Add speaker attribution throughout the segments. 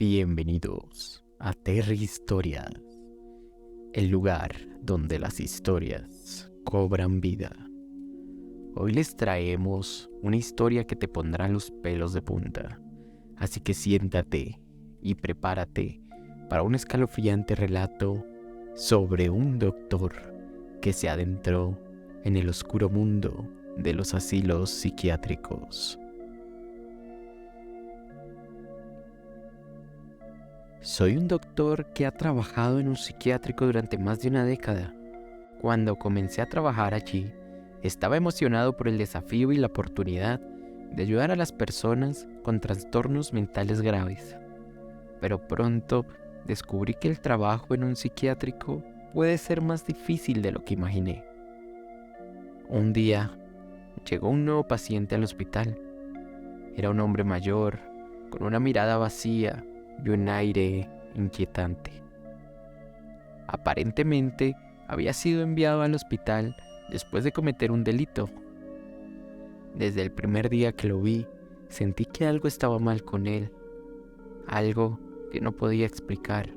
Speaker 1: Bienvenidos a Terry Historias, el lugar donde las historias cobran vida. Hoy les traemos una historia que te pondrá los pelos de punta, así que siéntate y prepárate para un escalofriante relato sobre un doctor que se adentró en el oscuro mundo de los asilos psiquiátricos. Soy un doctor que ha trabajado en un psiquiátrico durante más de una década. Cuando comencé a trabajar allí, estaba emocionado por el desafío y la oportunidad de ayudar a las personas con trastornos mentales graves. Pero pronto descubrí que el trabajo en un psiquiátrico puede ser más difícil de lo que imaginé. Un día, llegó un nuevo paciente al hospital. Era un hombre mayor, con una mirada vacía y un aire inquietante. Aparentemente había sido enviado al hospital después de cometer un delito. Desde el primer día que lo vi, sentí que algo estaba mal con él, algo que no podía explicar.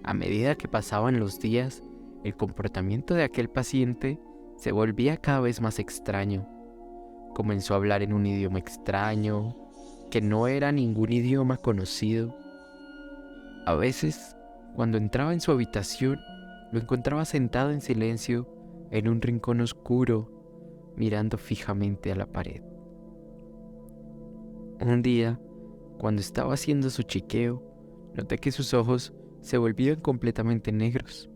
Speaker 1: A medida que pasaban los días, el comportamiento de aquel paciente se volvía cada vez más extraño. Comenzó a hablar en un idioma extraño, que no era ningún idioma conocido. A veces, cuando entraba en su habitación, lo encontraba sentado en silencio en un rincón oscuro, mirando fijamente a la pared. Un día, cuando estaba haciendo su chequeo, noté que sus ojos se volvían completamente negros.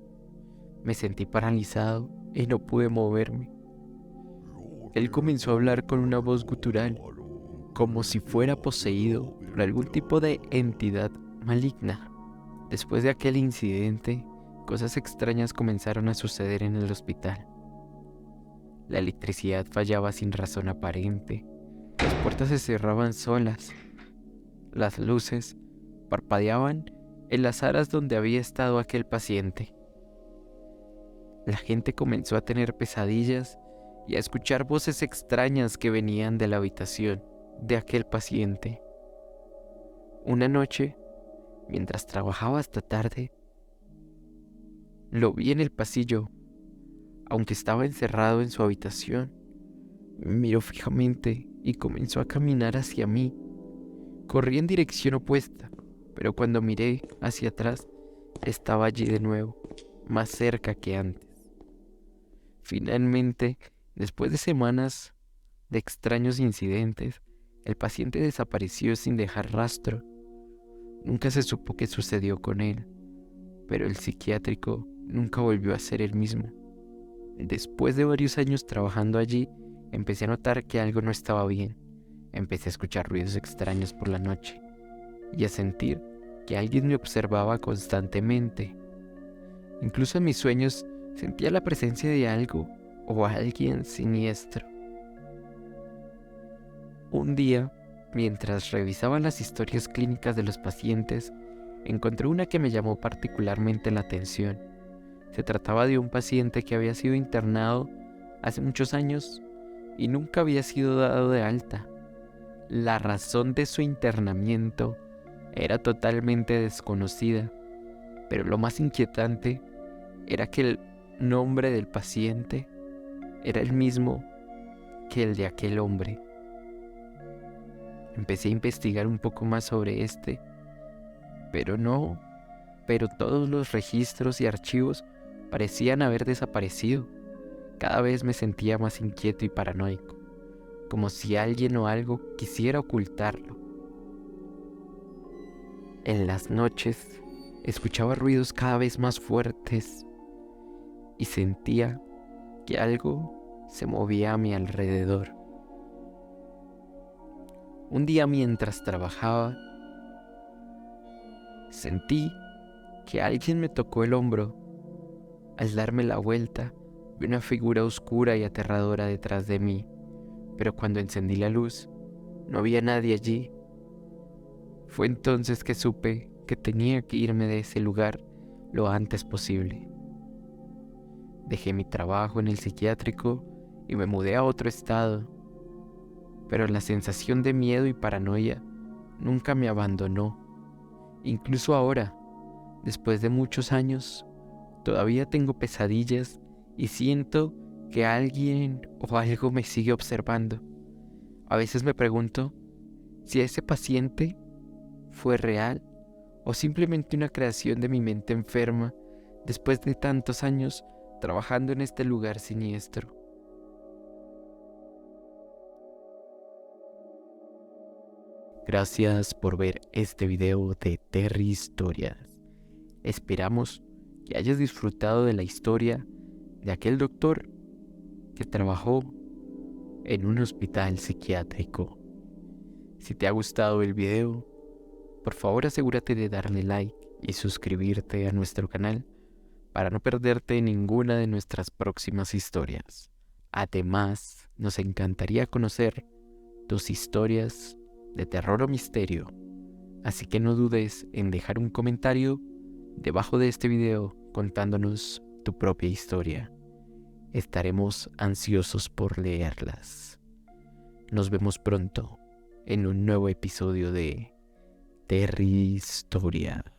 Speaker 1: Me sentí paralizado y no pude moverme. Él comenzó a hablar con una voz gutural, como si fuera poseído por algún tipo de entidad maligna. Después de aquel incidente, cosas extrañas comenzaron a suceder en el hospital. La electricidad fallaba sin razón aparente, las puertas se cerraban solas, las luces parpadeaban en las salas donde había estado aquel paciente. La gente comenzó a tener pesadillas y a escuchar voces extrañas que venían de la habitación de aquel paciente. Una noche, mientras trabajaba hasta tarde, lo vi en el pasillo. Aunque estaba encerrado en su habitación, me miró fijamente y comenzó a caminar hacia mí. Corrí en dirección opuesta, pero cuando miré hacia atrás, estaba allí de nuevo, más cerca que antes. Finalmente, después de semanas de extraños incidentes, el paciente desapareció sin dejar rastro. Nunca se supo qué sucedió con él, pero el psiquiátrico nunca volvió a ser el mismo. Después de varios años trabajando allí, empecé a notar que algo no estaba bien. Empecé a escuchar ruidos extraños por la noche y a sentir que alguien me observaba constantemente. Incluso en mis sueños sentía la presencia de algo o alguien siniestro. Un día, mientras revisaba las historias clínicas de los pacientes, encontré una que me llamó particularmente la atención. Se trataba de un paciente que había sido internado hace muchos años y nunca había sido dado de alta. La razón de su internamiento era totalmente desconocida, pero lo más inquietante era que el nombre del paciente era el mismo que el de aquel hombre. Empecé a investigar un poco más sobre pero todos los registros y archivos parecían haber desaparecido. Cada vez me sentía más inquieto y paranoico, como si alguien o algo quisiera ocultarlo. En las noches escuchaba ruidos cada vez más fuertes y sentía que algo se movía a mi alrededor. Un día mientras trabajaba, sentí que alguien me tocó el hombro. Al darme la vuelta, vi una figura oscura y aterradora detrás de mí, pero cuando encendí la luz, no había nadie allí. Fue entonces que supe que tenía que irme de ese lugar lo antes posible. Dejé mi trabajo en el psiquiátrico y me mudé a otro estado, pero la sensación de miedo y paranoia nunca me abandonó. Incluso ahora, después de muchos años, todavía tengo pesadillas y siento que alguien o algo me sigue observando. A veces me pregunto si ese paciente fue real o simplemente una creación de mi mente enferma después de tantos años trabajando en este lugar siniestro. Gracias por ver este video de Terry Historias. Esperamos que hayas disfrutado de la historia de aquel doctor que trabajó en un hospital psiquiátrico. Si te ha gustado el video, por favor asegúrate de darle like y suscribirte a nuestro canal para no perderte ninguna de nuestras próximas historias. Además, nos encantaría conocer tus historias de terror o misterio, así que no dudes en dejar un comentario debajo de este video contándonos tu propia historia. Estaremos ansiosos por leerlas. Nos vemos pronto en un nuevo episodio de Terry Historia.